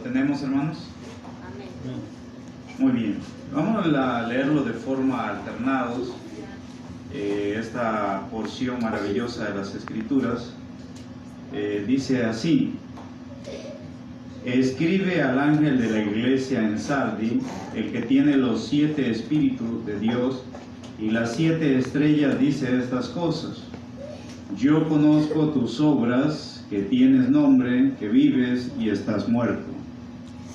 tenemos, hermanos? Amén. Muy bien. Vamos a leerlo de forma alternados. Esta porción maravillosa de las Escrituras dice así: escribe al ángel de la iglesia en Sardi, el que tiene los 7 espíritus de Dios y las 7 estrellas, dice estas cosas: yo conozco tus obras, que tienes nombre, que vives y estás muerto.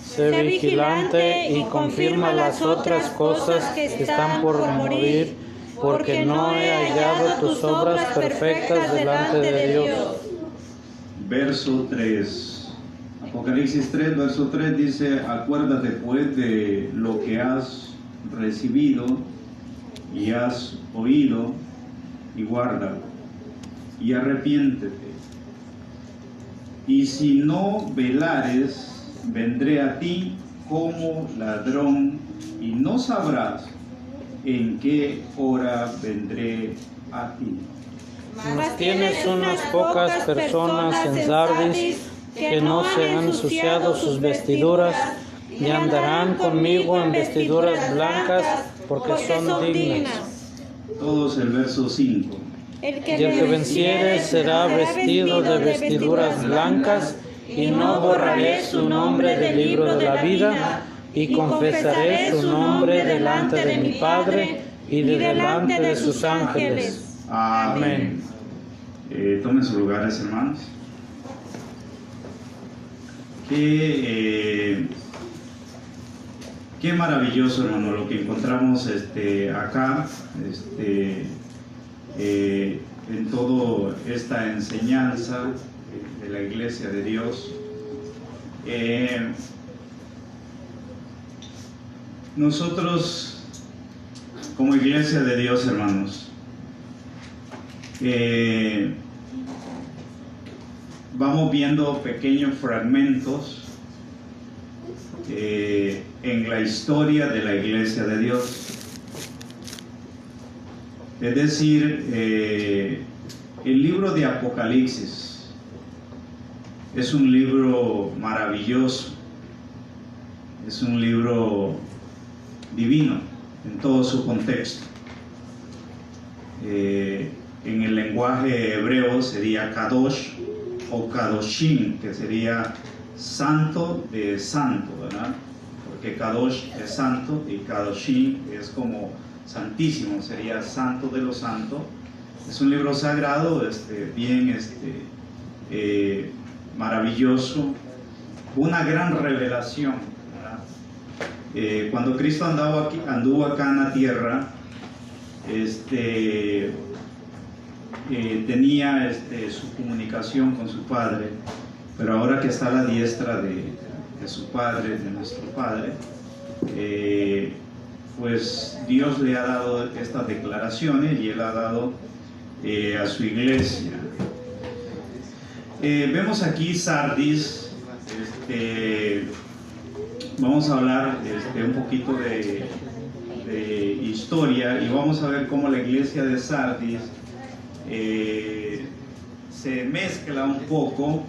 Sé vigilante y confirma las otras cosas que están por morir, porque no he hallado tus obras perfectas delante de Dios. Verso 3. Apocalipsis 3, verso 3 dice: acuérdate pues de lo que has recibido y has oído, y guárdalo, y arrepiéntete. Y si no velares, vendré a ti como ladrón, y no sabrás en qué hora vendré a ti. Mas tienes unas pocas personas en Sardis que no se han ensuciado sus vestiduras, y andarán conmigo en vestiduras blancas, porque son dignas. Todos el verso 5. Y el que venciere será vestido de vestiduras blancas, y no borraré su nombre del libro de la vida, y confesaré su nombre delante de mi Padre y delante de sus ángeles. Amén. Tomen sus lugares, hermanos. Qué maravilloso, hermano, lo que encontramos acá, en toda esta enseñanza de la Iglesia de Dios. Nosotros, como Iglesia de Dios, hermanos, vamos viendo pequeños fragmentos en la historia de la Iglesia de Dios. Es decir, el libro de Apocalipsis es un libro maravilloso, es un libro divino en todo su contexto. En el lenguaje hebreo sería Kadosh o Kadoshim, que sería santo de santo, ¿verdad? Porque Kadosh es santo y Kadoshim es como santísimo, sería santo de los santos. Es un libro sagrado, bien maravilloso, una gran revelación, ¿verdad? Cuando Cristo anduvo acá en la tierra, tenía su comunicación con su Padre, pero ahora que está a la diestra de su Padre, de nuestro Padre, pues Dios le ha dado estas declaraciones y Él ha dado a su iglesia. Vemos aquí Sardis. Vamos a hablar un poquito de historia, y vamos a ver cómo la iglesia de Sardis se mezcla un poco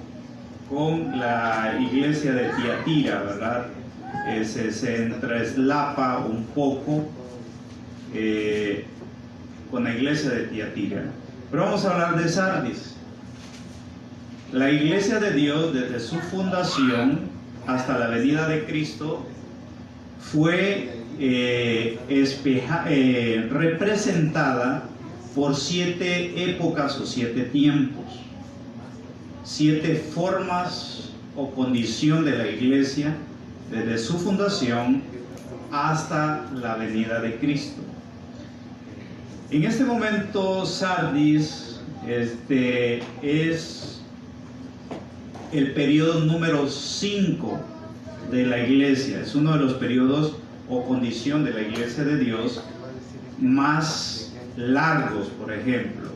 con la iglesia de Tiatira, ¿verdad? Se entreslapa un poco con la iglesia de Tiatira. Pero vamos a hablar de Sardis. La iglesia de Dios, desde su fundación hasta la venida de Cristo, fue representada por 7 épocas o 7 tiempos, 7 formas o condición de la iglesia desde su fundación hasta la venida de Cristo. En este momento Sardis es el periodo número 5 de la iglesia. Es uno de los periodos o condición de la iglesia de Dios más largos, por ejemplo.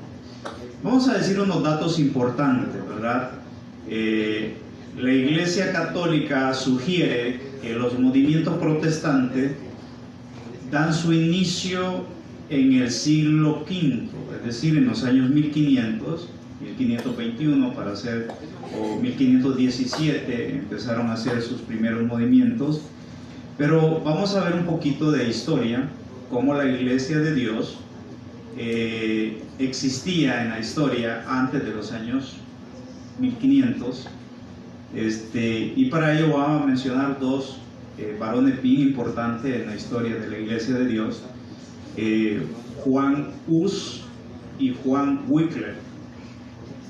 Vamos a decir unos datos importantes, ¿verdad? La Iglesia Católica sugiere que los movimientos protestantes dan su inicio en el siglo V, es decir, en los años 1500, 1521 para hacer, o 1517 empezaron a hacer sus primeros movimientos. Pero vamos a ver un poquito de historia, cómo la Iglesia de Dios existía en la historia antes de los años 1500. Y para ello vamos a mencionar dos varones bien importantes en la historia de la Iglesia de Dios, Juan Hus y Juan Wycliffe.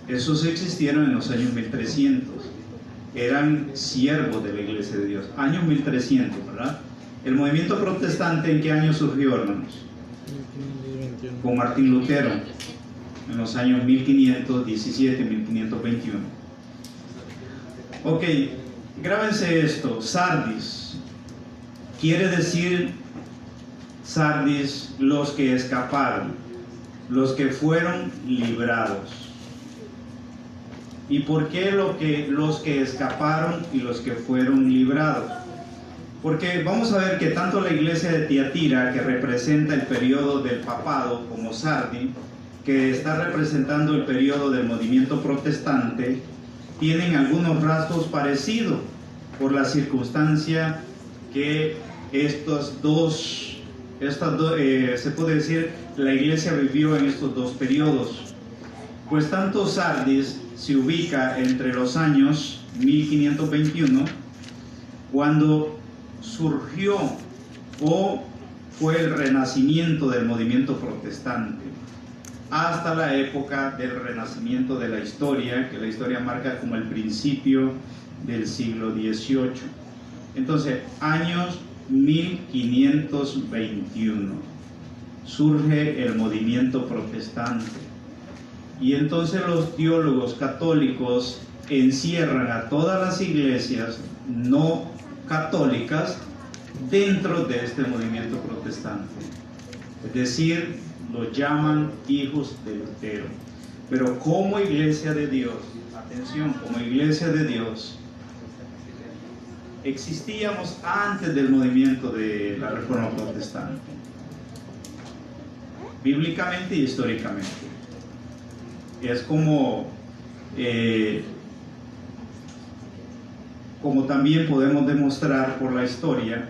Esos existieron en los años 1300, eran siervos de la Iglesia de Dios, años 1300, ¿verdad? El movimiento protestante, ¿en qué año surgió, hermanos? Con Martín Lutero, en los años 1517, 1521. Ok, grábense esto, Sardis, quiere decir Sardis, los que escaparon, los que fueron librados. ¿Y por qué los que escaparon y los que fueron librados? Porque vamos a ver que tanto la iglesia de Tiatira, que representa el periodo del papado, como Sardis, que está representando el periodo del movimiento protestante, tienen algunos rasgos parecidos por la circunstancia que se puede decir, la iglesia vivió en estos dos periodos. Pues tanto Sardis se ubica entre los años 1521, cuando surgió o fue el renacimiento del movimiento protestante, hasta la época del renacimiento de la historia, que la historia marca como el principio del siglo XVIII. Entonces, años 1521, surge el movimiento protestante. Y entonces los teólogos católicos encierran a todas las iglesias no católicas dentro de este movimiento protestante. Es decir, los llaman hijos de Lutero. Pero como iglesia de Dios, atención, como iglesia de Dios, existíamos antes del movimiento de la Reforma Protestante, bíblicamente y históricamente. Es como también podemos demostrar por la historia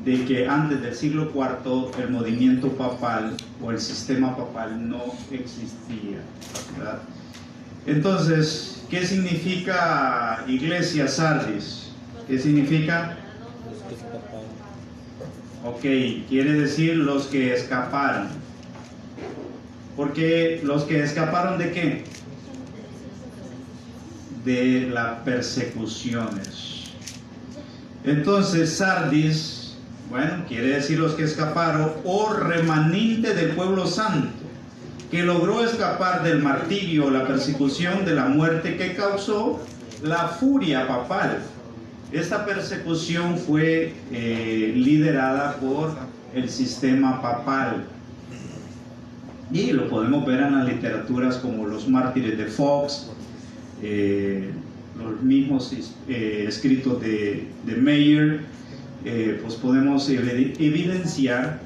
de que antes del siglo IV el movimiento papal o el sistema papal no existía, ¿verdad? Entonces, ¿qué significa iglesia Sardis? ¿Qué significa? Ok, quiere decir los que escaparon. Porque los que escaparon ¿de qué? De las persecuciones. Entonces Sardis, bueno, quiere decir los que escaparon, o remanente del pueblo santo, que logró escapar del martirio, la persecución, de la muerte que causó la furia papal. Esta persecución fue liderada por el sistema papal. Y lo podemos ver en las literaturas como los mártires de Fox, los mismos escritos de Meyer, pues podemos evidenciar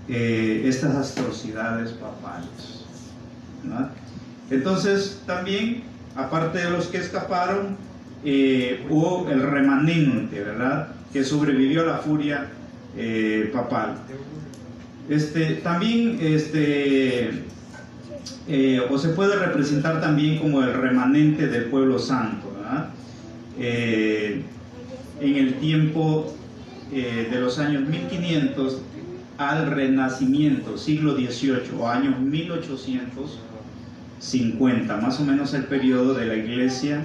estas atrocidades papales, ¿verdad? Entonces también, aparte de los que escaparon, hubo el remanente, ¿verdad?, que sobrevivió a la furia papal. También o se puede representar también como el remanente del pueblo santo, ¿verdad? En el tiempo de los años 1500 al renacimiento, siglo XVIII o años 1850, más o menos el periodo de la iglesia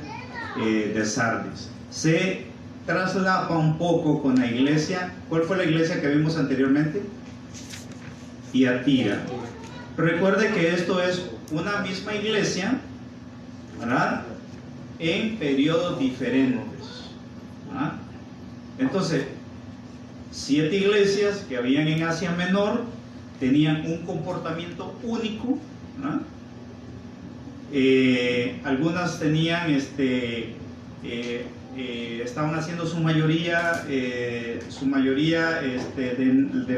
de Sardis. Se traslapa un poco con la iglesia. ¿Cuál fue la iglesia que vimos anteriormente? Tiatira. Recuerde que esto es una misma iglesia, ¿verdad?, en periodos diferentes, ¿verdad? Entonces, 7 iglesias que habían en Asia Menor tenían un comportamiento único, ¿verdad? Algunas tenían estaban haciendo su mayoría de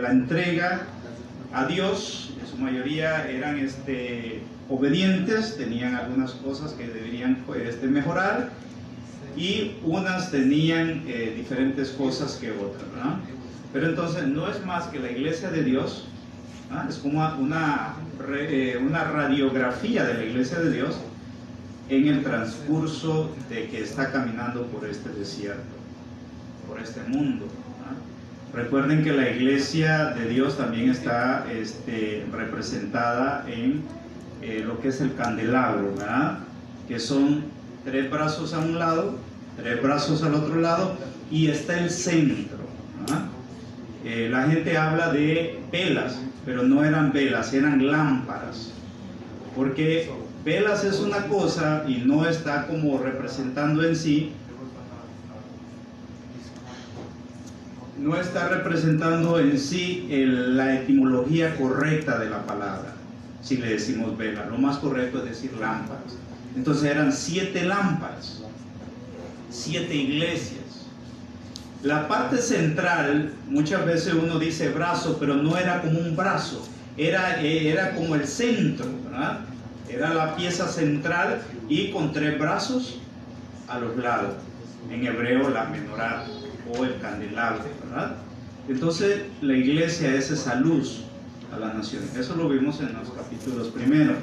la entrega a Dios, en su mayoría eran obedientes, tenían algunas cosas que deberían mejorar, y unas tenían diferentes cosas que otras, ¿verdad? Pero entonces no es más que la iglesia de Dios, ¿verdad? Es como una radiografía de la iglesia de Dios en el transcurso de que está caminando por este desierto, por este mundo, ¿verdad? Recuerden que la iglesia de Dios también está representada en lo que es el candelabro, ¿verdad? Que son 3 brazos a un lado, 3 brazos al otro lado, y está el centro, ¿verdad? La gente habla de velas, pero no eran velas, eran lámparas, porque velas es una cosa y no está como representando en sí, no está representando en sí la etimología correcta de la palabra. Si le decimos vela, lo más correcto es decir lámparas. Entonces eran 7 lámparas, 7 iglesias. La parte central, muchas veces uno dice brazo, pero no era como un brazo, era como el centro, ¿verdad? Era la pieza central y con 3 brazos a los lados. En hebreo la menorá o el candelabro, ¿verdad? Entonces la iglesia es esa luz a la nación. Eso lo vimos en los capítulos primero,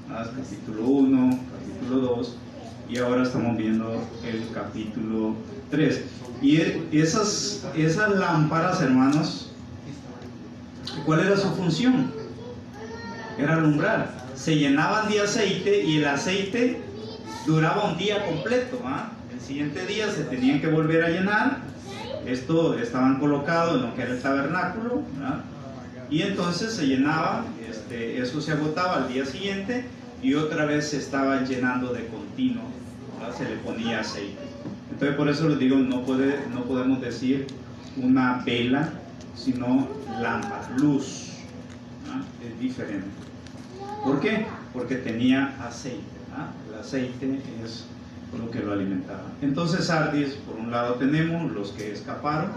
capítulo 1, capítulo 2, y ahora estamos viendo el capítulo 3. Y esas lámparas, hermanos, ¿cuál era su función? Era alumbrar. Se llenaban de aceite y el aceite duraba un día completo, ¿ah? El siguiente día se tenían que volver a llenar. Estaban colocados en lo que era el tabernáculo, ¿verdad? Y entonces se llenaba, eso se agotaba al día siguiente y otra vez se estaba llenando de continuo, ¿verdad? Se le ponía aceite. Entonces por eso les digo, no podemos decir una vela, sino lámpara, luz, ¿verdad? Es diferente. ¿Por qué? Porque tenía aceite, ¿verdad? El aceite es lo que lo alimentaba. Entonces Sardis, por un lado tenemos los que escaparon,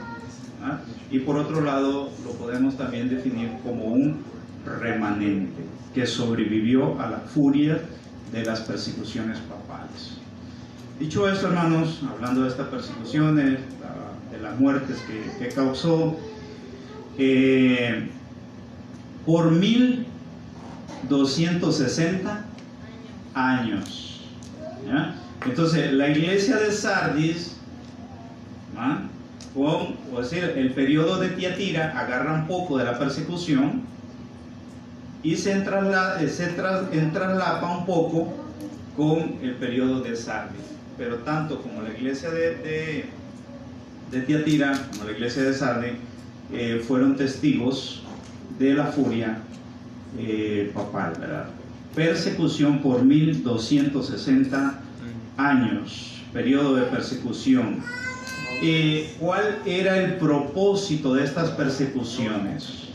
¿verdad? Y por otro lado lo podemos también definir como un remanente que sobrevivió a la furia de las persecuciones papales. Dicho esto, hermanos, hablando de estas persecuciones, de las muertes que causó, por 1260 años, ¿ya? Entonces la iglesia de Sardis, el periodo de Tiatira, agarra un poco de la persecución y se entraslapa un poco con el periodo de Sardis. Pero tanto como la iglesia de Tiatira como la iglesia de Sardis fueron testigos de la furia papal, ¿verdad? Persecución por 1260 años, periodo de persecución. ¿Cuál era el propósito de estas persecuciones?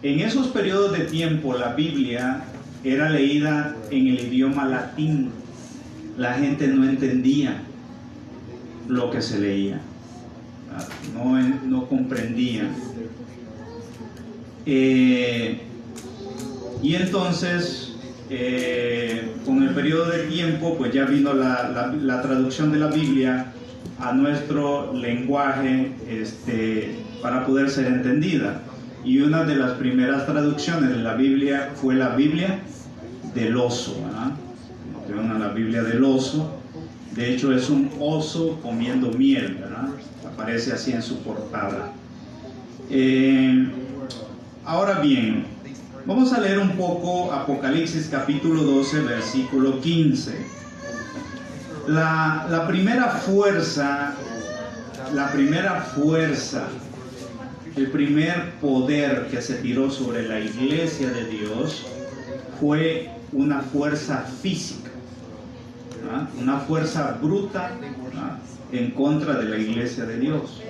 En esos periodos de tiempo la Biblia era leída en el idioma latín. La gente no entendía lo que se leía, no comprendía. Y entonces, con el periodo de tiempo, pues ya vino la traducción de la Biblia a nuestro lenguaje para poder ser entendida. Y una de las primeras traducciones de la Biblia fue la Biblia del oso, ¿verdad? La Biblia del oso. De hecho es un oso comiendo miel, ¿verdad? Aparece así en su portada. Ahora bien, vamos a leer un poco Apocalipsis capítulo 12, versículo 15. La primera fuerza, el primer poder que se tiró sobre la iglesia de Dios fue una fuerza física, ¿verdad? Una fuerza bruta, ¿verdad?, en contra de la iglesia de Dios.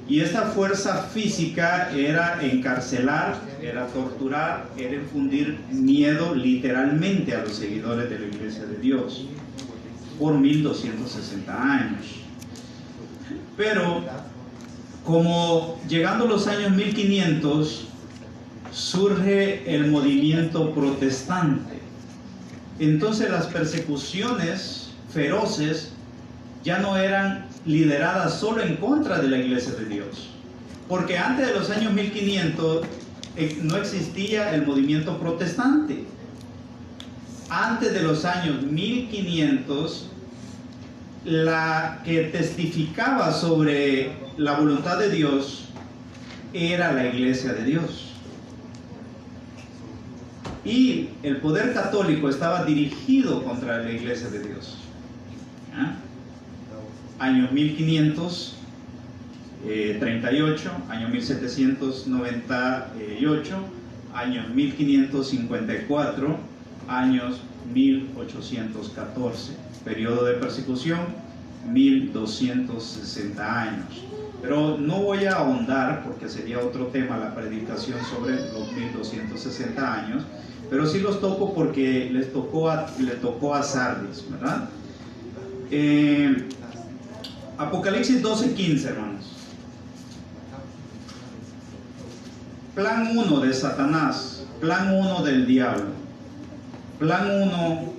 Y esta fuerza física era encarcelar, era torturar, era infundir miedo literalmente a los seguidores de la iglesia de Dios por 1260 años. Pero como llegando los años 1500, surge el movimiento protestante. Entonces las persecuciones feroces ya no eran lideradas solo en contra de la Iglesia de Dios, porque antes de los años 1500 no existía el movimiento protestante. Antes de los años 1500, la que testificaba sobre la voluntad de Dios era la Iglesia de Dios. Y el poder católico estaba dirigido contra la Iglesia de Dios. Año 1538, año 1798, año 1554, años 1814. Periodo de persecución, 1260 años. Pero no voy a ahondar, porque sería otro tema la predicación sobre los 1260 años, pero sí los toco porque le tocó a Sardis, ¿verdad? Apocalipsis 12:15, hermanos. Plan 1 de Satanás, plan 1 del diablo. Plan 1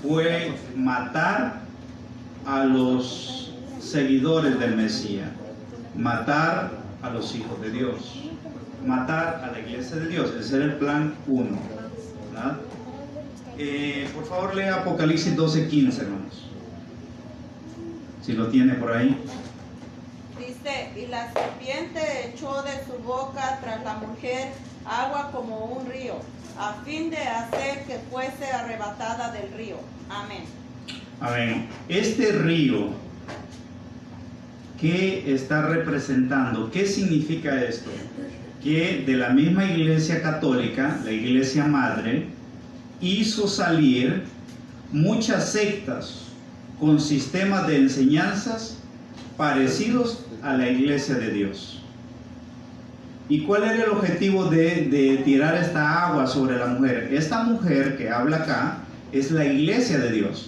fue matar a los seguidores del Mesías, matar a los hijos de Dios, matar a la iglesia de Dios. Ese era el plan 1, ¿verdad? Por favor, lea Apocalipsis 12:15, hermanos, si lo tiene por ahí. Dice: y la serpiente echó de su boca tras la mujer agua como un río, a fin de hacer que fuese arrebatada del río. Amén. Amén. Este río, ¿qué está representando? ¿Qué significa esto? Que de la misma iglesia católica, la iglesia madre, hizo salir muchas sectas con sistemas de enseñanzas parecidos a la iglesia de Dios. ¿Y cuál era el objetivo de tirar esta agua sobre la mujer? Esta mujer que habla acá es la iglesia de Dios.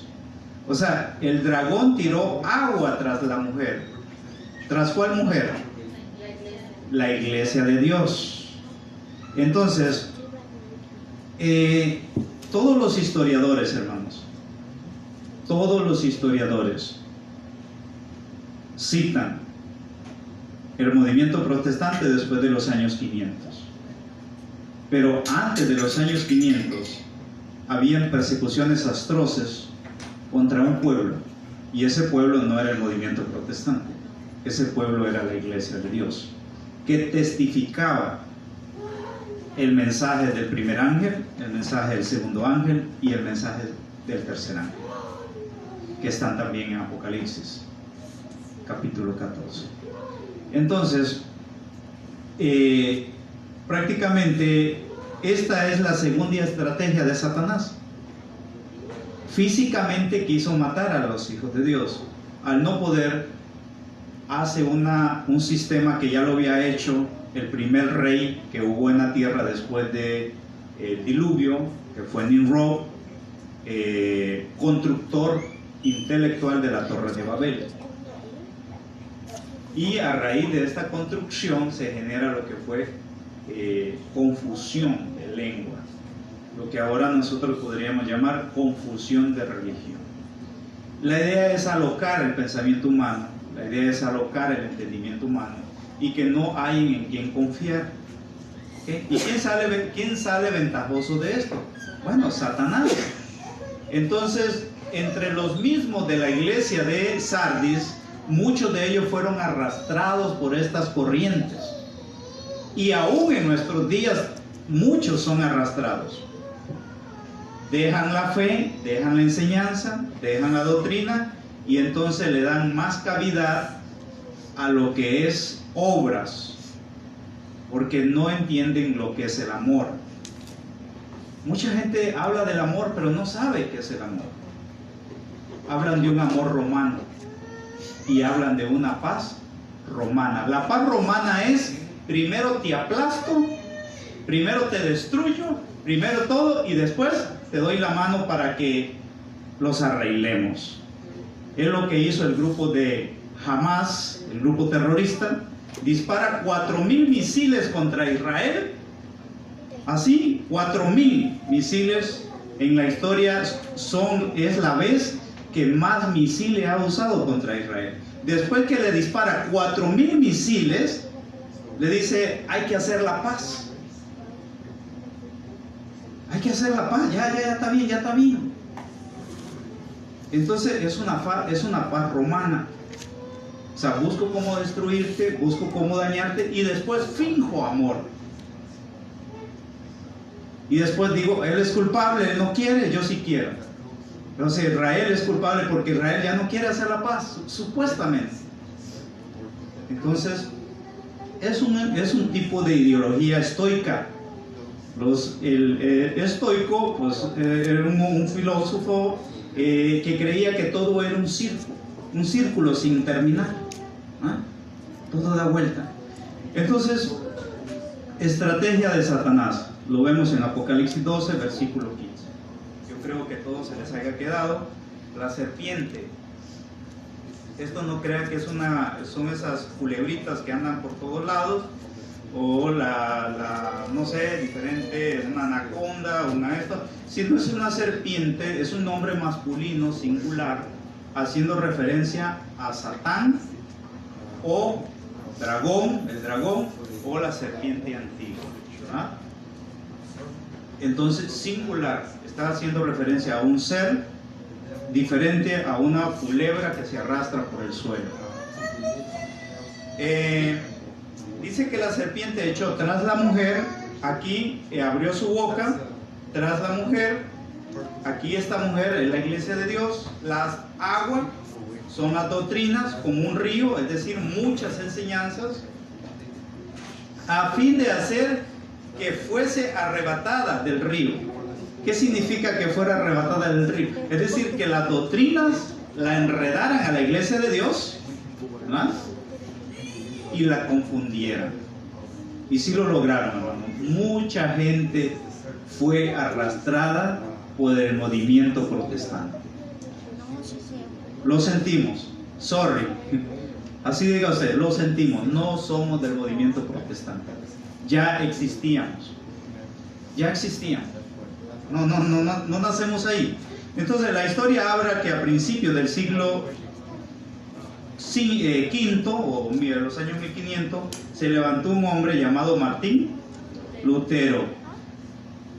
O sea, el dragón tiró agua tras la mujer. ¿Tras cuál mujer? La iglesia de Dios. Entonces, todos los historiadores, hermanos, todos los historiadores citan el movimiento protestante después de los años 500. Pero antes de los años 500 habían persecuciones atroces contra un pueblo, y ese pueblo no era el movimiento protestante, ese pueblo era la iglesia de Dios, que testificaba el mensaje del primer ángel, el mensaje del segundo ángel y el mensaje del tercer ángel, que están también en Apocalipsis capítulo 14. Entonces, prácticamente esta es la segunda estrategia de Satanás. Físicamente quiso matar a los hijos de Dios. Al no poder, hace un sistema que ya lo había hecho el primer rey que hubo en la tierra después del diluvio, que fue Nimrod, constructor intelectual de la Torre de Babel. Y a raíz de esta construcción se genera lo que fue confusión de lengua, lo que ahora nosotros podríamos llamar confusión de religión. La idea es alocar el pensamiento humano, la idea es alocar el entendimiento humano y que no hay en quien confiar. ¿Okay? ¿Y quién sale ventajoso de esto? Bueno, Satanás. Entonces, entre los mismos de la iglesia de Sardis, muchos de ellos fueron arrastrados por estas corrientes. Y aún en nuestros días, muchos son arrastrados. Dejan la fe, dejan la enseñanza, dejan la doctrina y entonces le dan más cavidad a lo que es obras, porque no entienden lo que es el amor. Mucha gente habla del amor, pero no sabe qué es el amor. Hablan de un amor romano y hablan de una paz romana. La paz romana es: primero te aplasto, primero te destruyo, primero todo y después te doy la mano para que los arreglemos. Es lo que hizo el grupo de Hamas, el grupo terrorista, dispara 4,000 misiles contra Israel. Así, 4,000 misiles en la historia es la vez que más misiles ha usado contra Israel. Después que le dispara 4,000 misiles, le dice, hay que hacer la paz. Hay que hacer la paz, ya está bien, ya está bien. Entonces es una paz romana. O sea, busco cómo destruirte, busco cómo dañarte y después finjo amor. Y después digo, él es culpable, él no quiere, yo sí quiero. Entonces Israel es culpable porque Israel ya no quiere hacer la paz, supuestamente. Entonces, es un tipo de ideología estoica. El estoico, pues, era un filósofo que creía que todo era un círculo sin terminar. ¿Ah? Todo da vuelta. Entonces, estrategia de Satanás. Lo vemos en Apocalipsis 12, versículo 15. Yo creo que todo se les haya quedado. La serpiente. Esto no crean que son esas culebritas que andan por todos lados. O no sé, diferente, una anaconda, si no es una serpiente, es un nombre masculino singular, haciendo referencia a Satán, o el dragón, o la serpiente antigua, ¿verdad? Entonces, singular, está haciendo referencia a un ser diferente a una culebra que se arrastra por el suelo. Dice que la serpiente echó tras la mujer, aquí abrió su boca, tras la mujer, aquí esta mujer es la iglesia de Dios, las aguas son las doctrinas como un río, es decir, muchas enseñanzas, a fin de hacer que fuese arrebatada del río. ¿Qué significa que fuera arrebatada del río? Es decir, que las doctrinas la enredaran a la iglesia de Dios, ¿verdad? Y la confundieran. Y sí lo lograron, hermano. Mucha gente fue arrastrada por el movimiento protestante. Lo sentimos, sorry. Así diga usted, lo sentimos, no somos del movimiento protestante. Ya existíamos. No nacemos ahí. Entonces la historia habla que a principios del siglo V o los años 1500 se levantó un hombre llamado Martín Lutero.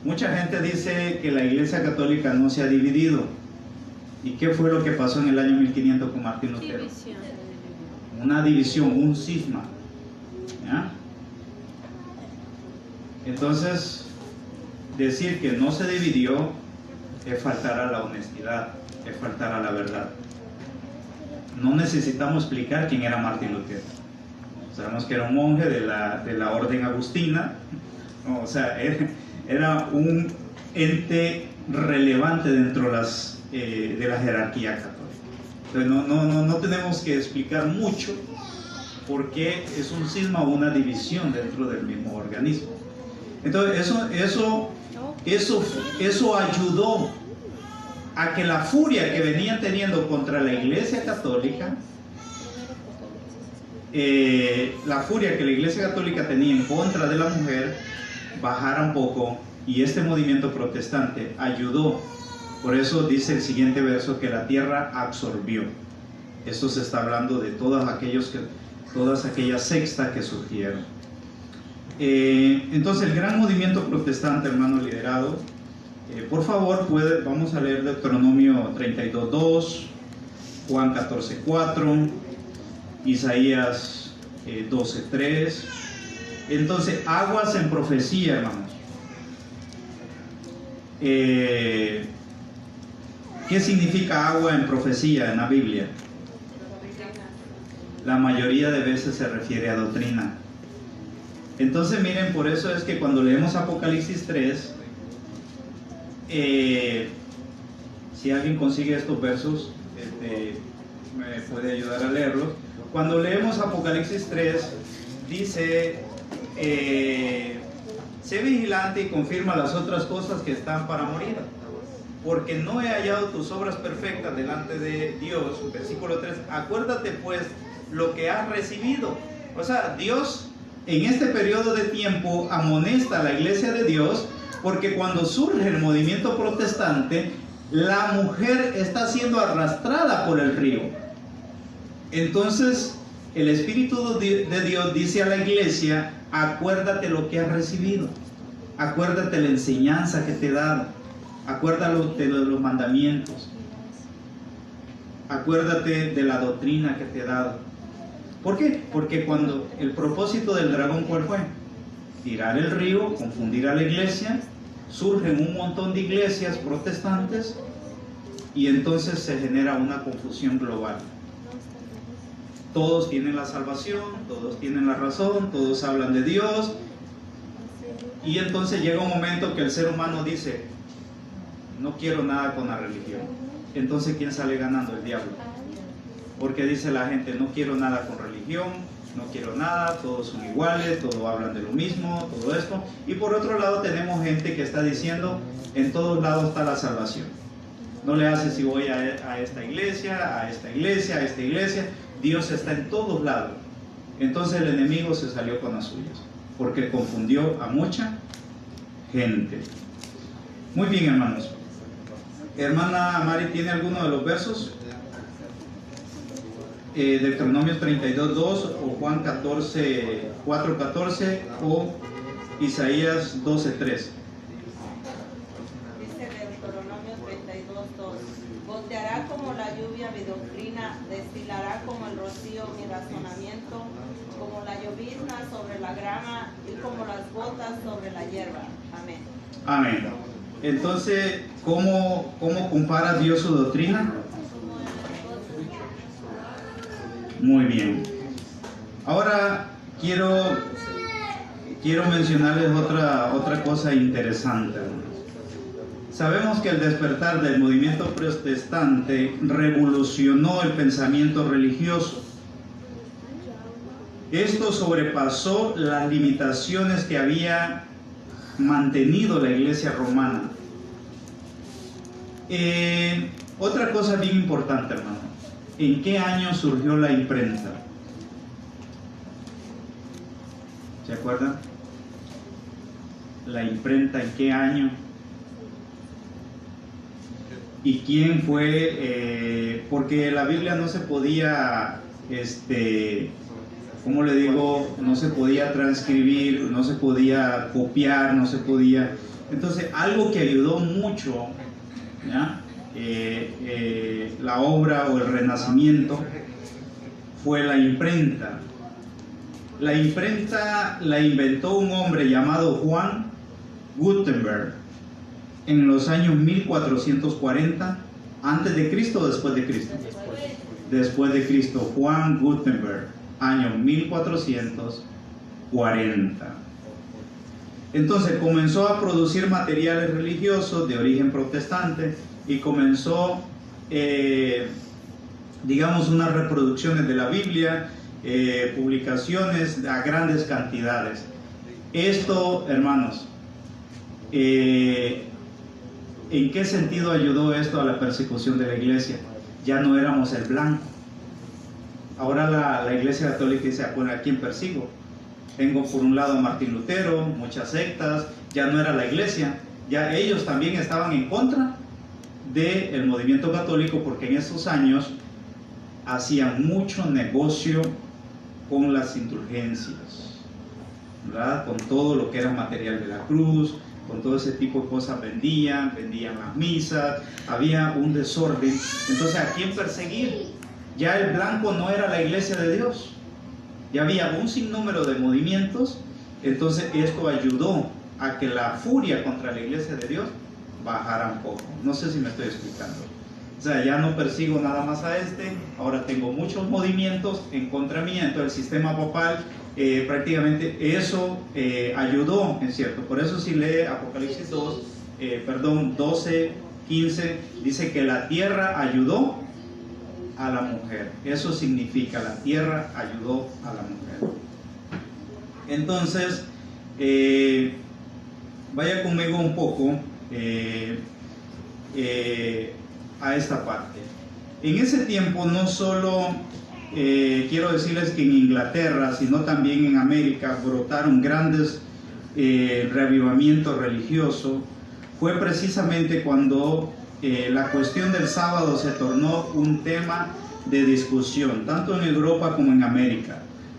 Mucha gente dice que la Iglesia Católica no se ha dividido. ¿Y qué fue lo que pasó en el año 1500 con Martín Lutero? Una división, un cisma. ¿Ya? Entonces, decir que no se dividió es faltar a la honestidad, es faltar a la verdad. No necesitamos explicar quién era Martín Lutero. Sabemos que era un monje de la orden agustina. O sea, era un ente relevante dentro de la jerarquía católica. Entonces no tenemos que explicar mucho porque es un cisma o una división dentro del mismo organismo. Entonces eso ayudó a que la furia que venían teniendo contra la Iglesia Católica, la furia que la Iglesia Católica tenía en contra de la mujer, bajara un poco, y este movimiento protestante ayudó. Por eso dice el siguiente verso que la tierra absorbió. Esto se está hablando de todas aquellas sectas que surgieron. Entonces el gran movimiento protestante, hermano, liderado, por favor, vamos a leer Deuteronomio 32:2, Juan 14:4, Isaías 12:3. Entonces, aguas en profecía, hermanos. ¿Qué significa agua en profecía en la Biblia? La mayoría de veces se refiere a doctrina. Entonces miren, por eso es que cuando leemos Apocalipsis 3, si alguien consigue estos versos, me puede ayudar a leerlos. Cuando leemos Apocalipsis 3, dice, sé vigilante y confirma las otras cosas que están para morir, porque no he hallado tus obras perfectas delante de Dios. Versículo 3, acuérdate pues lo que has recibido O sea, Dios en este periodo de tiempo amonesta a la iglesia de Dios, porque cuando surge el movimiento protestante, la mujer está siendo arrastrada por el río. Entonces, el Espíritu de Dios dice a la iglesia: acuérdate lo que has recibido, acuérdate la enseñanza que te he dado, acuérdate de los mandamientos, acuérdate de la doctrina que te he dado. ¿Por qué? Porque cuando el propósito del dragón, ¿cuál fue? Tirar el río, confundir a la iglesia, surgen un montón de iglesias protestantes y entonces se genera una confusión global. Todos tienen la salvación, todos tienen la razón, todos hablan de Dios, y entonces llega un momento que el ser humano dice: no quiero nada con la religión. Entonces, ¿quién sale ganando? El diablo. Porque dice la gente: no quiero nada con religión, no quiero nada, todos son iguales, todos hablan de lo mismo, todo esto. Y por otro lado tenemos gente que está diciendo: en todos lados está la salvación. No le hace si voy a esta iglesia, a esta iglesia, a esta iglesia. Dios está en todos lados. Entonces el enemigo se salió con las suyas, porque confundió a mucha gente. Muy bien, hermanos. Hermana Mari, ¿tiene alguno de los versos? Deuteronomio 32:2 o Juan 4:14 o Isaías 12:3. Dice Deuteronomio 32:2: Goteará como la lluvia mi doctrina, destilará como el rocío mi razonamiento, como la llovizna sobre la grama y como las gotas sobre la hierba. Amén. Amén. Entonces, ¿cómo compara Dios su doctrina? Muy bien. Ahora quiero mencionarles otra cosa interesante. Sabemos que el despertar del movimiento protestante revolucionó el pensamiento religioso. Esto sobrepasó las limitaciones que había mantenido la iglesia romana. Otra cosa bien importante, hermano: ¿en qué año surgió la imprenta? ¿Se acuerdan? La imprenta, ¿en qué año? ¿Y quién fue? Porque la Biblia no se podía, ¿cómo le digo? No se podía transcribir, no se podía copiar, no se podía. Entonces, algo que ayudó mucho, ¿ya? La obra o el renacimiento fue la imprenta. La imprenta la inventó un hombre llamado Juan Gutenberg en los años 1440, antes de Cristo o después de Cristo. Después de Cristo. Juan Gutenberg, año 1440. Entonces comenzó a producir materiales religiosos de origen protestante y comenzó, digamos, unas reproducciones de la Biblia, publicaciones a grandes cantidades. Esto, hermanos, ¿en qué sentido ayudó esto a la persecución de la iglesia? Ya no éramos el blanco. Ahora la iglesia católica dice: bueno, ¿a quién persigo? Tengo por un lado a Martín Lutero, muchas sectas. Ya no era la iglesia, ya ellos también estaban en contra del movimiento católico, porque en estos años hacían mucho negocio con las indulgencias, ¿verdad? Con todo lo que era material de la cruz, con todo ese tipo de cosas vendían las misas, había un desorden. Entonces, ¿a quién perseguir? Ya el blanco no era la iglesia de Dios, ya había un sinnúmero de movimientos. Entonces esto ayudó a que la furia contra la iglesia de Dios bajara un poco. No sé si me estoy explicando. O sea, ya no persigo nada más a ahora tengo muchos movimientos en contra mía. Entonces el sistema papal, prácticamente eso ayudó, en cierto. Por eso si lee Apocalipsis 12, 15, dice que la tierra ayudó a la mujer. Eso significa: la tierra ayudó a la mujer. Entonces, vaya conmigo un poco a esta parte. En ese tiempo no solo quiero decirles que en Inglaterra, sino también en América, brotaron grandes reavivamientos religiosos. Fue precisamente cuando la cuestión del sábado se tornó un tema de discusión, tanto en Europa como en América,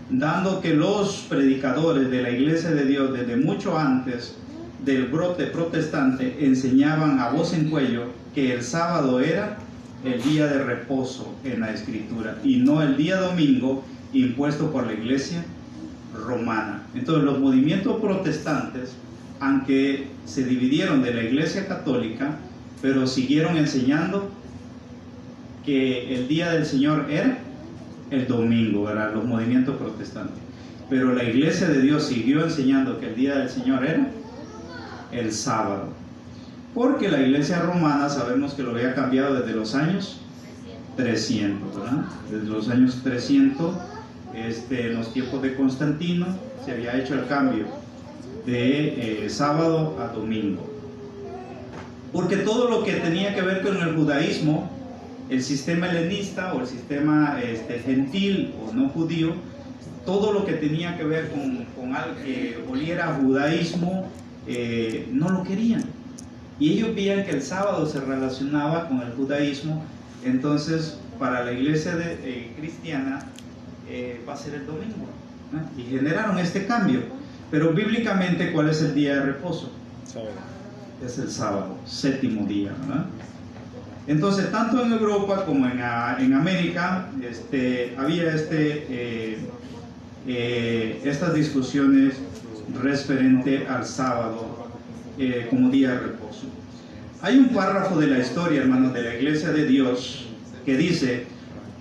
dando que los predicadores de la Iglesia de Dios, desde mucho antes del brote protestante, enseñaban a voz en cuello que el sábado era el día de reposo en la Escritura y no el día domingo impuesto por la Iglesia romana. Entonces los movimientos protestantes, aunque se dividieron de la Iglesia católica, pero siguieron enseñando que el día del Señor era el domingo, ¿verdad? Los movimientos protestantes. Pero la Iglesia de Dios siguió enseñando que el día del Señor era el sábado. Porque la Iglesia romana sabemos que lo había cambiado desde los años 300, ¿verdad? Desde los años 300, en los tiempos de Constantino, se había hecho el cambio de sábado a domingo. Porque todo lo que tenía que ver con el judaísmo, el sistema helenista o el sistema gentil o no judío, todo lo que tenía que ver con algo que oliera a judaísmo, no lo querían. Y ellos veían que el sábado se relacionaba con el judaísmo, entonces para la iglesia cristiana va a ser el domingo, ¿no? Y generaron este cambio. Pero bíblicamente, ¿cuál es el día de reposo? Sábado. Es el sábado, séptimo día, ¿verdad? Entonces, tanto en Europa como en América, había estas discusiones referente al sábado como día de reposo. Hay un párrafo de la historia, hermanos, de la Iglesia de Dios que dice: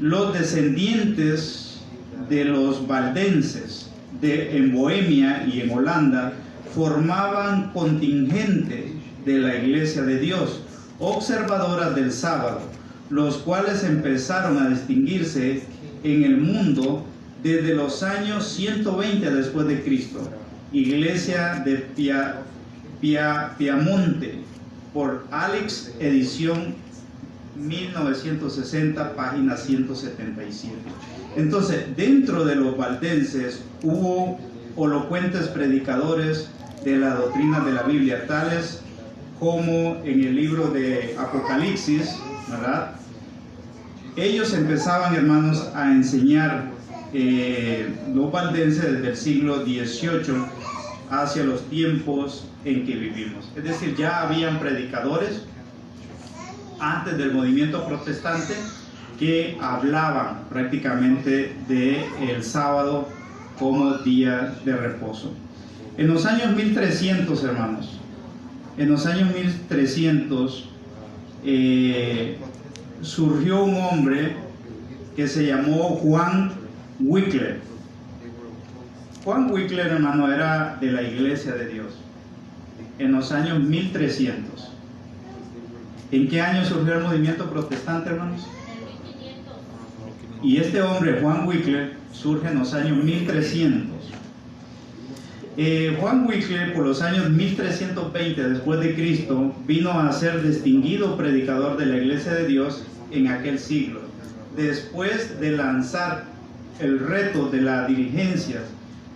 los descendientes de los valdenses en Bohemia y en Holanda formaban contingente de la Iglesia de Dios, observadoras del sábado, los cuales empezaron a distinguirse en el mundo desde los años 120 después de Cristo. Iglesia de Piamonte, por Alex, edición 1960, página 177. Entonces, dentro de los valdenses hubo elocuentes predicadores de la doctrina de la Biblia, tales como en el libro de Apocalipsis, ¿verdad? Ellos empezaban, hermanos, a enseñar los valdenses desde el siglo XVIII hacia los tiempos en que vivimos. Es decir, ya habían predicadores antes del movimiento protestante que hablaban prácticamente del sábado como día de reposo. En los años 1300, hermanos, en los años 1300 surgió un hombre que se llamó Juan Wycliffe. Juan Wycliffe, hermano, era de la Iglesia de Dios en los años 1300. ¿En qué año surgió el movimiento protestante, hermanos? Y este hombre, Juan Wycliffe, surge en los años 1300. Juan Wycliffe, por los años 1320 después de Cristo, vino a ser distinguido predicador de la Iglesia de Dios en aquel siglo. Después de lanzar el reto de las dirigencias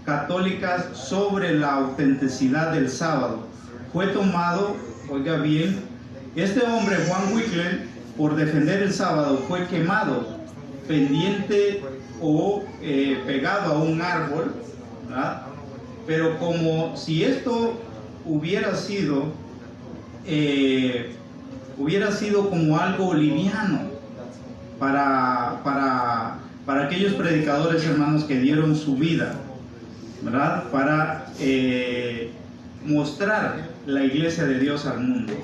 católicas sobre la autenticidad del sábado, fue tomado, oiga bien, este hombre, Juan Wycliffe, por defender el sábado, fue quemado pendiente o pegado a un árbol, ¿verdad? Pero como si esto hubiera sido como algo liviano para aquellos predicadores, hermanos, que dieron su vida, ¿verdad? Para mostrar la Iglesia de Dios al mundo.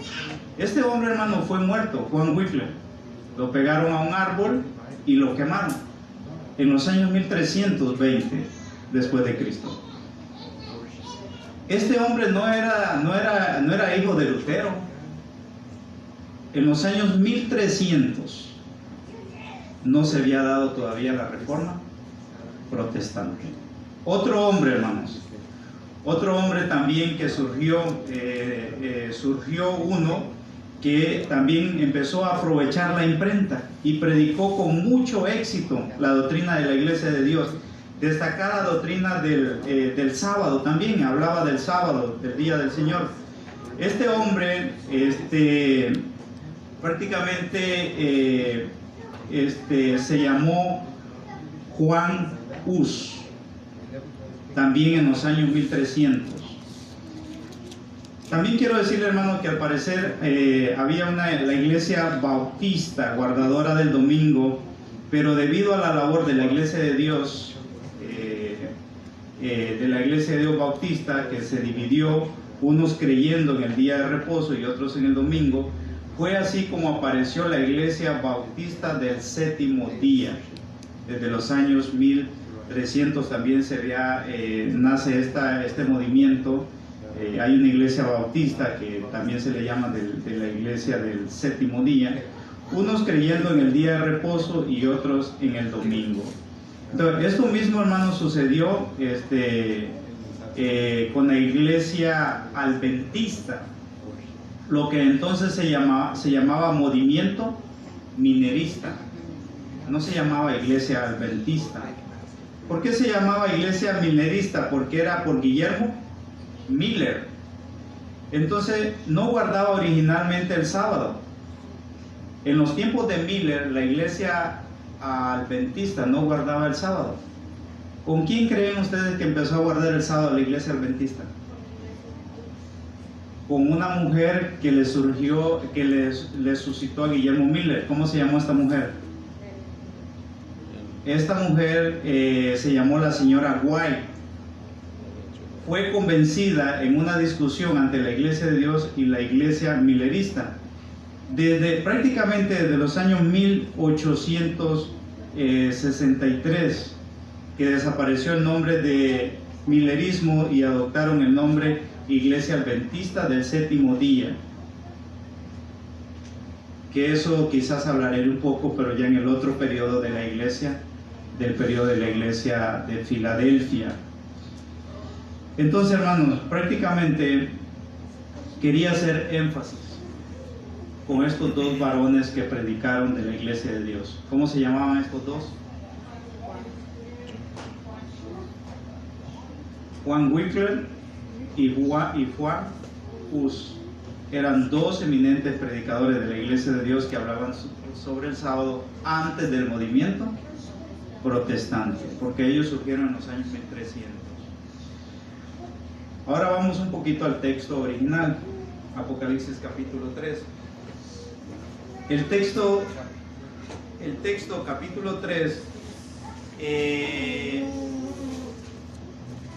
Este hombre, hermano, fue muerto, Juan Wycliffe. Lo pegaron a un árbol y lo quemaron en los años 1320 después de Cristo. Este hombre no era hijo de Lutero. En los años 1300 no se había dado todavía la Reforma protestante. Otro hombre, hermanos, otro hombre también que surgió uno que también empezó a aprovechar la imprenta y predicó con mucho éxito la doctrina de la Iglesia de Dios. Destacada doctrina del sábado, también hablaba del sábado, del día del Señor. Este hombre prácticamente se llamó Juan Hus, también en los años 1300. También quiero decirle, hermano, que al parecer había la iglesia bautista, guardadora del domingo, pero debido a la labor de la Iglesia de Dios, bautista, que se dividió, unos creyendo en el día de reposo y otros en el domingo, fue así como apareció la iglesia bautista del séptimo día. Desde los años 1300 también nace este movimiento. Hay una iglesia bautista que también se le llama de la iglesia del séptimo día, unos creyendo en el día de reposo y otros en el domingo. Entonces, esto mismo, hermano, sucedió con la iglesia adventista, lo que entonces se llamaba movimiento minerista. No se llamaba iglesia adventista. ¿Por qué se llamaba iglesia minerista? Porque era por Guillermo Miller. Entonces no guardaba originalmente el sábado. En los tiempos de Miller, la iglesia adventista no guardaba el sábado. ¿Con quién creen ustedes que empezó a guardar el sábado la iglesia adventista? Con una mujer que le suscitó a Guillermo Miller. ¿Cómo se llamó esta mujer? Esta mujer se llamó la señora White. Fue convencida en una discusión ante la Iglesia de Dios y la iglesia millerista. Prácticamente desde los años 1863, que desapareció el nombre de millerismo y adoptaron el nombre Iglesia Adventista del Séptimo Día. Que eso quizás hablaré un poco, pero ya en el otro periodo de la iglesia, del periodo de la iglesia de Filadelfia. Entonces, hermanos, prácticamente quería hacer énfasis con estos dos varones que predicaron de la iglesia de Dios. ¿Cómo se llamaban estos dos? Juan Wycliffe y Juan Hus. Eran dos eminentes predicadores de la iglesia de Dios que hablaban sobre el sábado antes del movimiento protestante, porque ellos surgieron en los años 1300. Ahora vamos un poquito al texto original, Apocalipsis capítulo 3. El texto capítulo 3,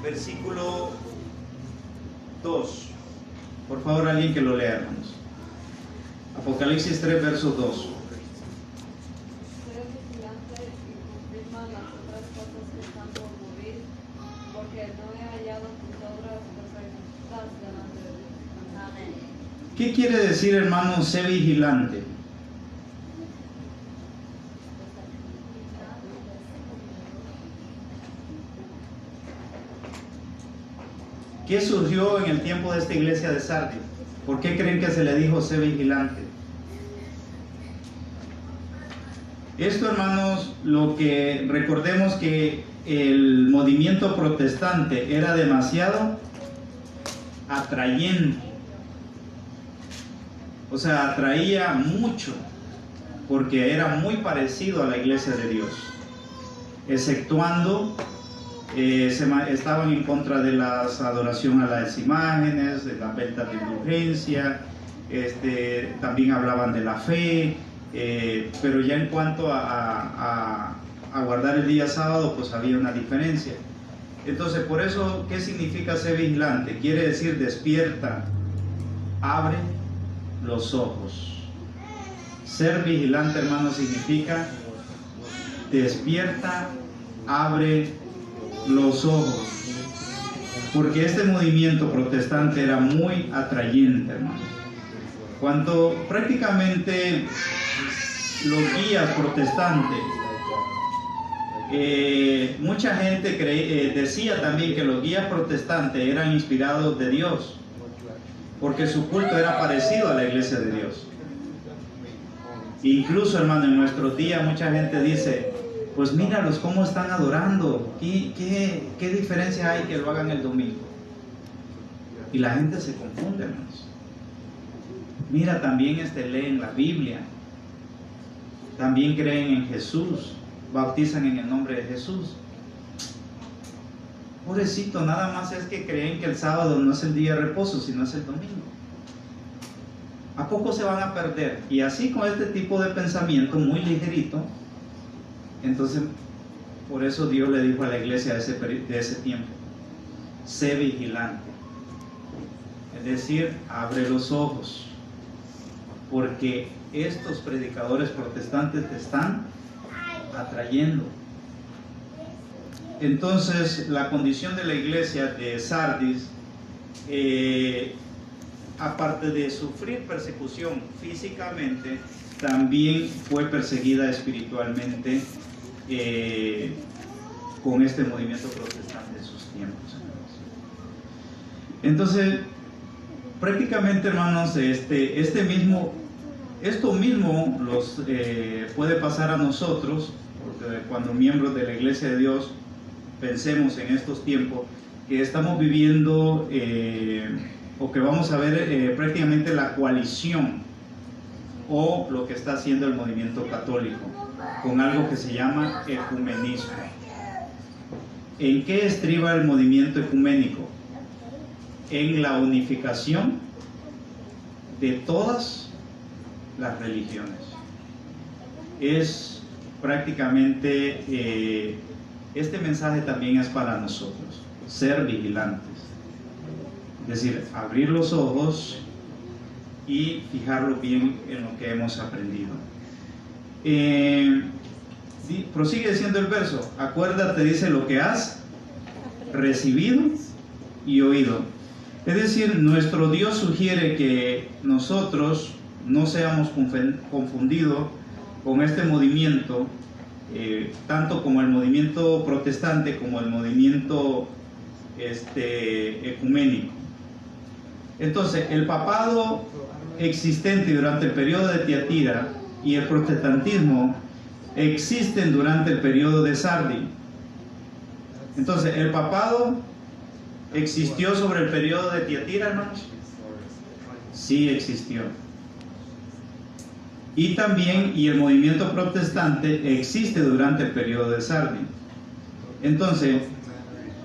versículo 2. Por favor, alguien que lo lea, hermanos. Apocalipsis 3, verso 2. ¿Qué quiere decir, hermano, sé vigilante? ¿Qué surgió en el tiempo de esta iglesia de Sardis? ¿Por qué creen que se le dijo sé vigilante? Esto, hermanos, recordemos que el movimiento protestante era demasiado atrayente. O sea, atraía mucho, porque era muy parecido a la iglesia de Dios, exceptuando estaban en contra de la adoración a las imágenes, de la venta de indulgencia, también hablaban de la fe, pero ya en cuanto a guardar el día sábado, pues había una diferencia. Entonces, por eso, ¿qué significa ser vigilante? Quiere decir despierta, abre los ojos. Ser vigilante, hermano, significa despierta, abre los ojos, porque este movimiento protestante era muy atrayente, hermano. Cuando prácticamente los guías protestantes, mucha gente decía también que los guías protestantes eran inspirados de Dios, porque su culto era parecido a la iglesia de Dios. Incluso, hermano, en nuestros días mucha gente dice, pues míralos cómo están adorando, ¿qué diferencia hay que lo hagan el domingo? Y la gente se confunde, hermanos. Mira, también leen la Biblia, también creen en Jesús, bautizan en el nombre de Jesús. Pobrecito, nada más es que creen que el sábado no es el día de reposo, sino es el domingo. ¿A poco se van a perder? Y así, con este tipo de pensamiento muy ligerito, entonces por eso Dios le dijo a la iglesia de ese tiempo: sé vigilante. Es decir, abre los ojos, porque estos predicadores protestantes te están atrayendo. Entonces, la condición de la iglesia de Sardis, aparte de sufrir persecución físicamente, también fue perseguida espiritualmente con este movimiento protestante en sus tiempos. Entonces, prácticamente, hermanos, esto mismo los puede pasar a nosotros, porque cuando miembros de la Iglesia de Dios pensemos en estos tiempos que estamos viviendo, o que vamos a ver prácticamente la coalición o lo que está haciendo el movimiento católico con algo que se llama ecumenismo. ¿En qué estriba el movimiento ecuménico? En la unificación de todas las religiones. Es prácticamente, este mensaje también es para nosotros: ser vigilantes, es decir, abrir los ojos y fijarlo bien en lo que hemos aprendido. Prosigue diciendo el verso: acuérdate, dice, lo que has recibido y oído. Es decir, nuestro Dios sugiere que nosotros no seamos confundidos con este movimiento, tanto como el movimiento protestante como el movimiento ecuménico. Entonces, el papado existente durante el periodo de Tiatira y el protestantismo existen durante el periodo de Sardi. Entonces, el papado existió sobre el periodo de Tiatira, hermanos. Sí existió. Y también, y el movimiento protestante existe durante el periodo de Sardi. Entonces,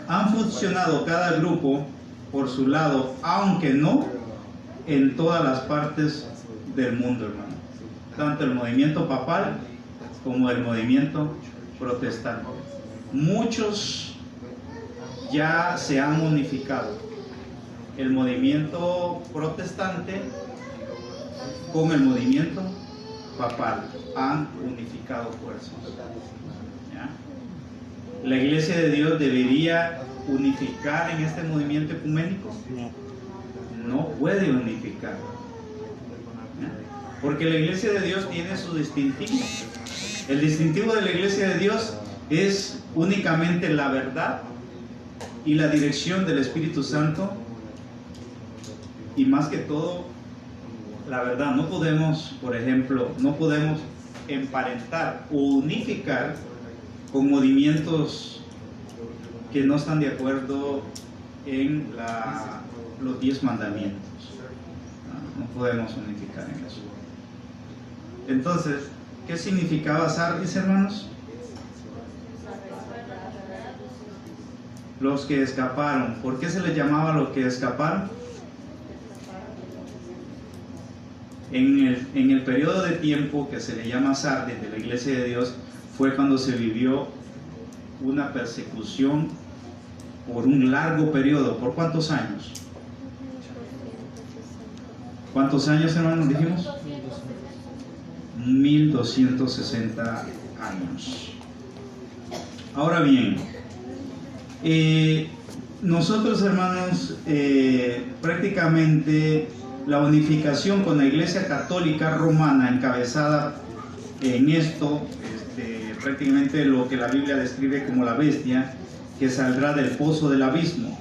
han funcionado cada grupo por su lado, aunque no en todas las partes del mundo, hermano. Tanto el movimiento papal como el movimiento protestante. Muchos ya se han unificado. El movimiento protestante con el movimiento papal han unificado fuerzas. ¿Ya? ¿La Iglesia de Dios debería unificar en este movimiento ecuménico? No puede unificar. ¿Ya? Porque la Iglesia de Dios tiene su distintivo. El distintivo de la Iglesia de Dios es únicamente la verdad y la dirección del Espíritu Santo, y más que todo la verdad. No podemos, por ejemplo, emparentar o unificar con movimientos que no están de acuerdo en los 10 mandamientos. No podemos unificar en eso. Entonces, ¿qué significaba Sardis, hermanos? Los que escaparon. ¿Por qué se les llamaba los que escaparon? En el periodo de tiempo que se le llama Sardis de la Iglesia de Dios, fue cuando se vivió una persecución por un largo periodo. ¿Por cuántos años? ¿Cuántos años, hermanos, dijimos? 1260 años. Ahora bien, nosotros, hermanos, prácticamente la unificación con la Iglesia Católica Romana, encabezada en esto, prácticamente lo que la Biblia describe como la bestia que saldrá del pozo del abismo.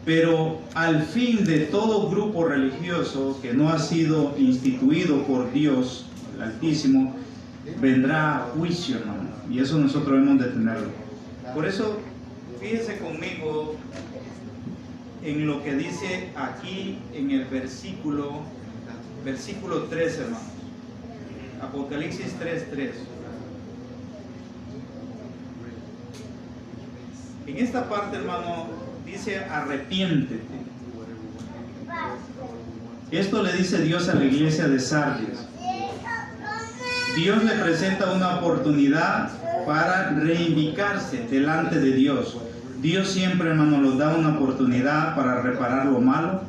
Pero al fin de todo grupo religioso que no ha sido instituido por Dios, el Altísimo, vendrá juicio, hermano, y eso nosotros debemos de tenerlo. Por eso, fíjense conmigo en lo que dice aquí en el versículo 3, hermanos. Apocalipsis 3:3. En esta parte, hermano, dice arrepiéntete. Esto le dice Dios a la iglesia de Sardis. Dios le presenta una oportunidad para reivindicarse delante de Dios. Dios siempre, hermano, nos da una oportunidad para reparar lo malo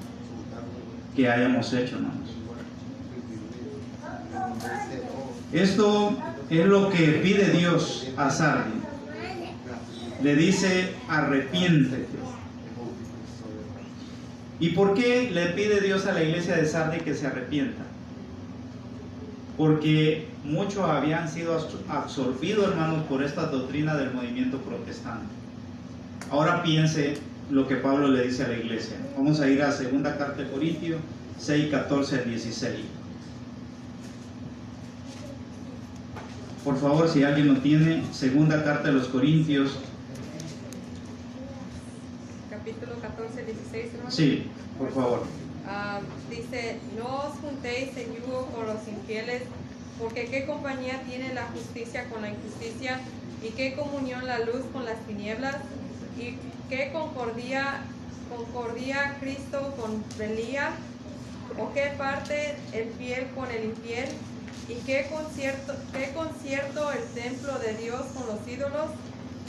que hayamos hecho, hermanos. Esto es lo que pide Dios a Sardis. Le dice arrepiéntete. ¿Y por qué le pide Dios a la iglesia de Sardis que se arrepienta? Porque muchos habían sido absorbidos, hermanos, por esta doctrina del movimiento protestante. Ahora piense lo que Pablo le dice a la iglesia. Vamos a ir a segunda carta de Corintios 6:14-16. Por favor, si alguien lo tiene, segunda carta de los Corintios. Capítulo 14-16, hermano. Sí, por favor. Dice, no os juntéis en yugo con los infieles, porque qué compañía tiene la justicia con la injusticia, y qué comunión la luz con las tinieblas, y qué concordia Cristo con Belía, o qué parte el fiel con el infiel, y qué concierto el templo de Dios con los ídolos,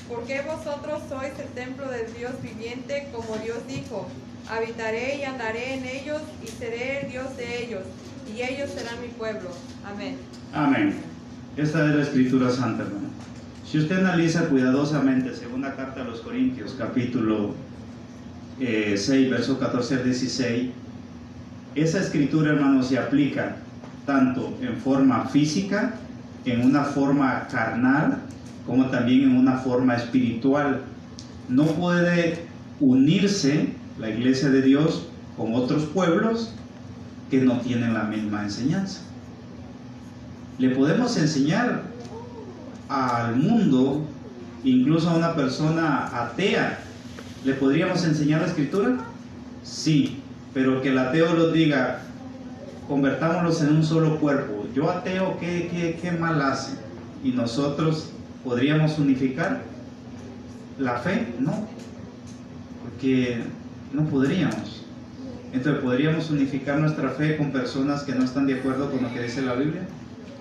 porque vosotros sois el templo del Dios viviente, como Dios dijo, habitaré y andaré en ellos, y seré el Dios de ellos, y ellos serán mi pueblo. Amén. Amén. Esta es la Escritura Santa, hermano. Si usted analiza cuidadosamente segunda carta a los Corintios, capítulo 6, verso 14 al 16, esa Escritura, hermano, se aplica tanto en forma física, en una forma carnal, como también en una forma espiritual. No puede unirse la iglesia de Dios con otros pueblos que no tienen la misma enseñanza. Le podemos enseñar al mundo, incluso a una persona atea, ¿le podríamos enseñar la Escritura? Sí, pero que el ateo nos diga, convertámonos en un solo cuerpo. Yo ateo, ¿qué mal hace? Y nosotros podríamos unificar la fe, no, porque no podríamos. Entonces, ¿podríamos unificar nuestra fe con personas que no están de acuerdo con lo que dice la Biblia?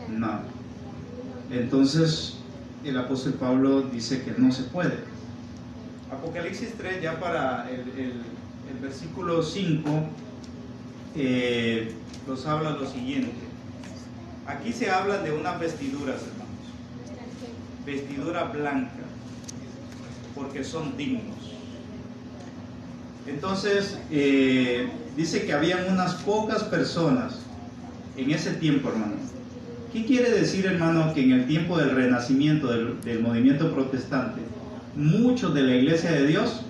No. Entonces, el apóstol Pablo dice que no se puede. Apocalipsis 3, ya para el versículo 5, nos habla lo siguiente. Aquí se habla de unas vestiduras, hermanos. Vestidura blanca, porque son dignos. Entonces, dice que habían unas pocas personas en ese tiempo, hermano. ¿Qué quiere decir, hermano? Que en el tiempo del renacimiento del movimiento protestante, muchos de la iglesia de Dios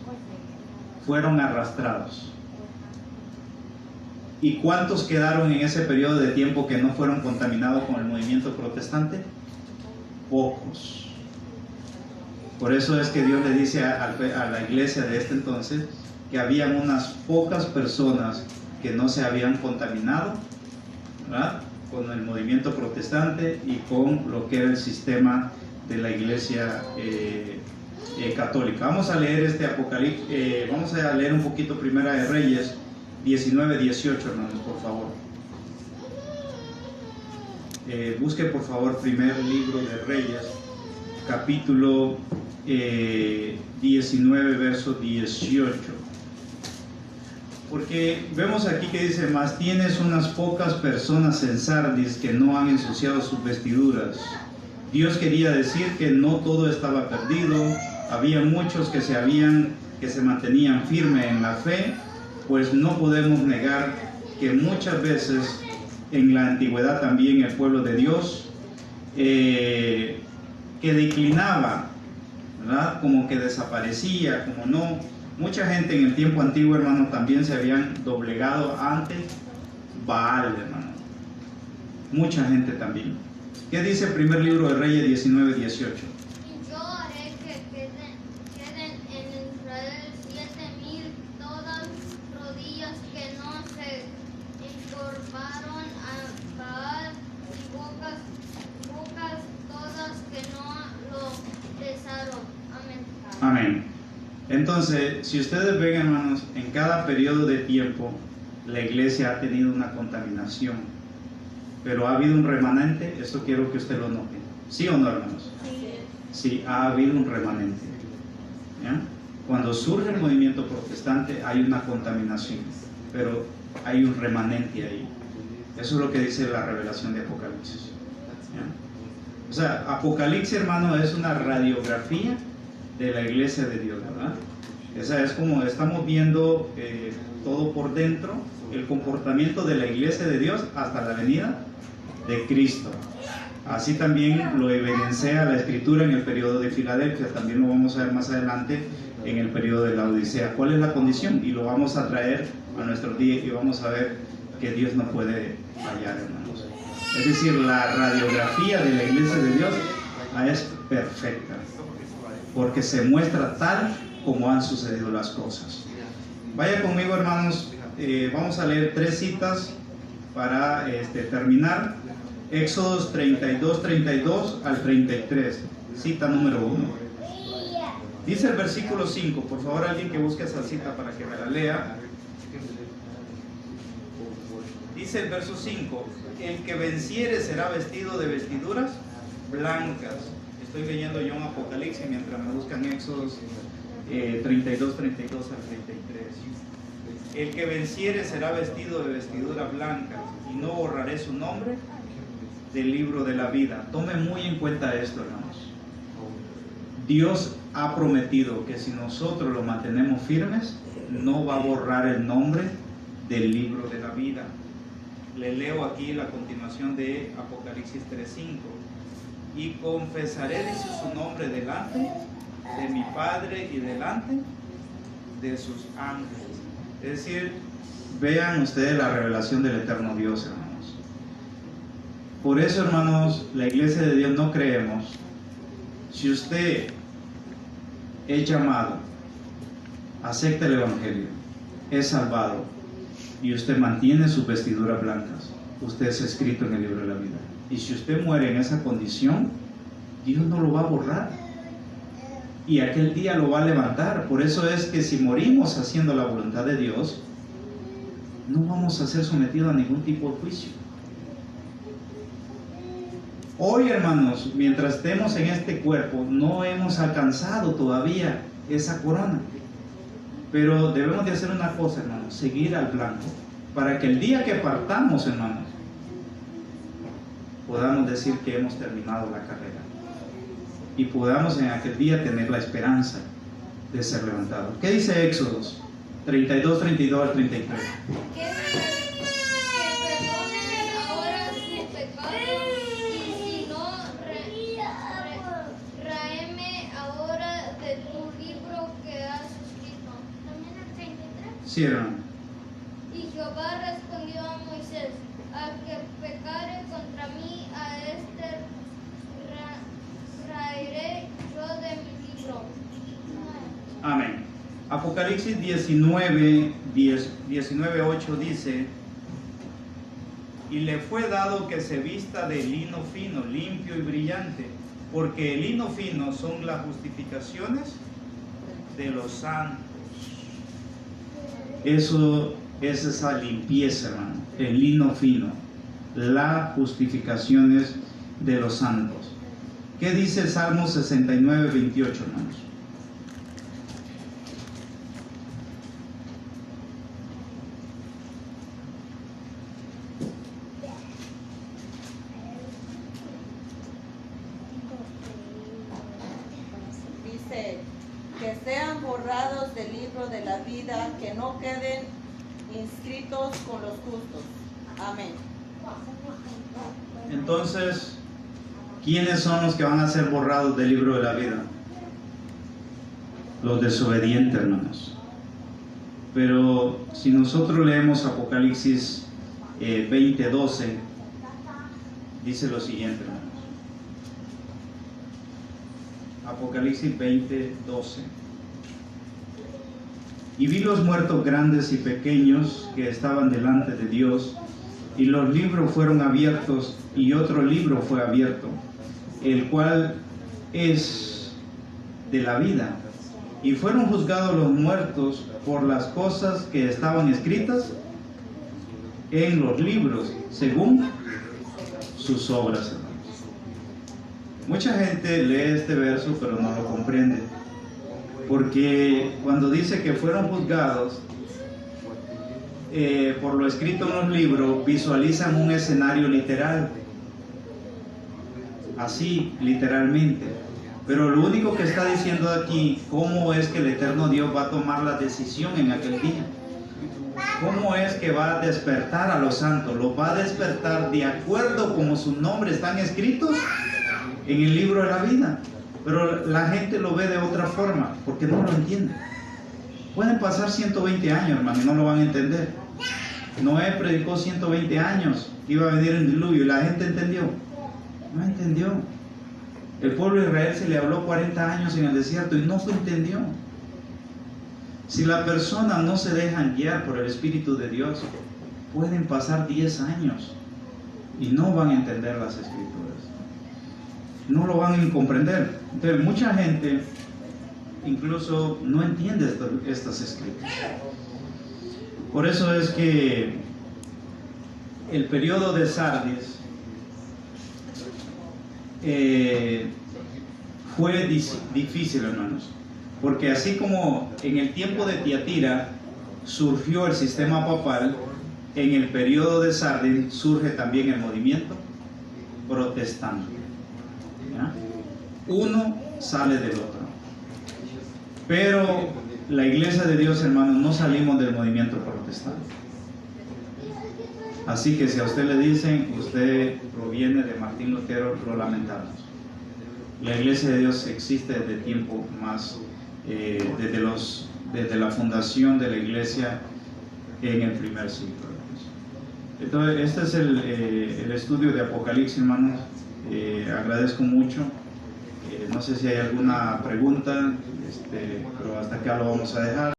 fueron arrastrados. ¿Y cuántos quedaron en ese periodo de tiempo que no fueron contaminados con el movimiento protestante? Pocos. Por eso es que Dios le dice a la iglesia de este entonces que habían unas pocas personas que no se habían contaminado, ¿verdad?, con el movimiento protestante y con lo que era el sistema de la iglesia católica. Vamos a leer este Apocalipsis, vamos a leer un poquito Primera de Reyes 19-18, hermanos, por favor. Busque por favor primer libro de Reyes, capítulo 19, verso 18. Porque vemos aquí que dice, mas tienes unas pocas personas en Sardis que no han ensuciado sus vestiduras. Dios quería decir que no todo estaba perdido, había muchos que se mantenían firmes en la fe, pues no podemos negar que muchas veces en la antigüedad también el pueblo de Dios que declinaba, ¿verdad?, como que desaparecía, como no. Mucha gente en el tiempo antiguo, hermano, también se habían doblegado ante Baal, hermano. mucha gente también. ¿Qué dice el primer libro de Reyes 19:18? Y yo haré que queden en Israel 7,000 todas rodillas que no se encorvaron a Baal y bocas todas que no lo besaron. Amén. Amén. Entonces, si ustedes ven, hermanos, en cada periodo de tiempo la iglesia ha tenido una contaminación, pero ha habido un remanente. Esto quiero que usted lo note. ¿Sí o no, hermanos? Sí, ha habido un remanente. ¿Ya? Cuando surge el movimiento protestante hay una contaminación, pero hay un remanente ahí. Eso es lo que dice la revelación de Apocalipsis. ¿Ya? O sea, Apocalipsis, hermano, es una radiografía de la iglesia de Dios, ¿verdad? Esa es como estamos viendo todo por dentro, el comportamiento de la iglesia de Dios hasta la venida de Cristo. Así también lo evidencia la escritura en el periodo de Filadelfia, también lo vamos a ver más adelante en el periodo de la Odisea. ¿Cuál es la condición? Y lo vamos a traer a nuestro día y vamos a ver que Dios no puede fallar, hermanos. Es decir, la radiografía de la iglesia de Dios es perfecta, porque se muestra tal como han sucedido las cosas. Vaya conmigo, hermanos, vamos a leer 3 citas para terminar. Éxodos 32 al 33, cita número 1. Dice el versículo 5, por favor alguien que busque esa cita para que me la lea. Dice el verso 5, el que venciere será vestido de vestiduras blancas. Estoy leyendo yo un Apocalipsis mientras me buscan Éxodos 32 al 33. El que venciere será vestido de vestiduras blancas y no borraré su nombre del libro de la vida. Tomen muy en cuenta esto, hermanos. Dios ha prometido que si nosotros lo mantenemos firmes, no va a borrar el nombre del libro de la vida. Le leo aquí la continuación de Apocalipsis 3:5. Y confesaré, dice, su nombre delante de mi Padre y delante de sus ángeles. Es decir, vean ustedes la revelación del eterno Dios, hermanos. Por eso, hermanos, la iglesia de Dios no creemos. Si usted es llamado, acepta el evangelio, es salvado y usted mantiene sus vestiduras blancas, usted es escrito en el libro de la vida. Y si usted muere en esa condición, Dios no lo va a borrar y aquel día lo va a levantar. Por eso es que si morimos haciendo la voluntad de Dios, no vamos a ser sometidos a ningún tipo de juicio. Hoy, hermanos, mientras estemos en este cuerpo, no hemos alcanzado todavía esa corona, pero debemos de hacer una cosa, hermanos, seguir al blanco, para que el día que partamos, hermanos, podamos decir que hemos terminado la carrera y podamos en aquel día tener la esperanza de ser levantados. ¿Qué dice Éxodos 32 al 33? Que perdonen ahora su pecado y si no, tráeme ahora de tu libro que has escrito. ¿También el 33? Sí, hermano. Y Jehová respondió a Moisés, al que pecare contra mí, a este traeré yo de mi libro. Amén. Apocalipsis 19:8 dice: y le fue dado que se vista de lino fino, limpio y brillante, porque el lino fino son las justificaciones de los santos. Eso es esa limpieza, hermano, el lino fino, las justificaciones de los santos. ¿Qué dice el Salmo 69:28, hermanos? Dice, que sean borrados del libro de la vida, que no queden inscritos con los justos. Amén. Entonces, ¿quiénes son los que van a ser borrados del libro de la vida? Los desobedientes, hermanos. Pero si nosotros leemos Apocalipsis 20:12, dice lo siguiente, hermanos. Apocalipsis 20, 12. Y vi los muertos grandes y pequeños que estaban delante de Dios, y los libros fueron abiertos, y otro libro fue abierto, el cual es de la vida. Y fueron juzgados los muertos por las cosas que estaban escritas en los libros, según sus obras, hermanos. Mucha gente lee este verso, pero no lo comprende. Porque cuando dice que fueron juzgados por lo escrito en los libros, visualizan un escenario literal. Así, literalmente. Pero lo único que está diciendo aquí, cómo es que el eterno Dios va a tomar la decisión en aquel día. ¿Cómo es que va a despertar a los santos? Los va a despertar de acuerdo como sus nombres están escritos en el libro de la vida. Pero la gente lo ve de otra forma, porque no lo entiende. Pueden pasar 120 años, hermano, y no lo van a entender. Noé predicó 120 años que iba a venir el diluvio, y la gente entendió. No entendió. El pueblo de Israel se le habló 40 años en el desierto y no lo entendió. Si la persona no se deja guiar por el Espíritu de Dios, pueden pasar 10 años y no van a entender las Escrituras. No lo van a comprender. Entonces, mucha gente incluso no entiende estas Escrituras. Por eso es que el periodo de Sardis fue difícil, hermanos, porque así como en el tiempo de Tiatira surgió el sistema papal, en el periodo de Sardis surge también el movimiento protestante. ¿Ya? Uno sale del otro, pero la Iglesia de Dios, hermanos, no salimos del movimiento protestante. Así que si a usted le dicen usted proviene de Martín Lutero, lo lamentamos. La Iglesia de Dios existe desde tiempo más, desde la fundación de la Iglesia en el primer siglo. Entonces, este es el estudio de Apocalipsis, hermanos. Agradezco mucho. No sé si hay alguna pregunta, pero hasta acá lo vamos a dejar.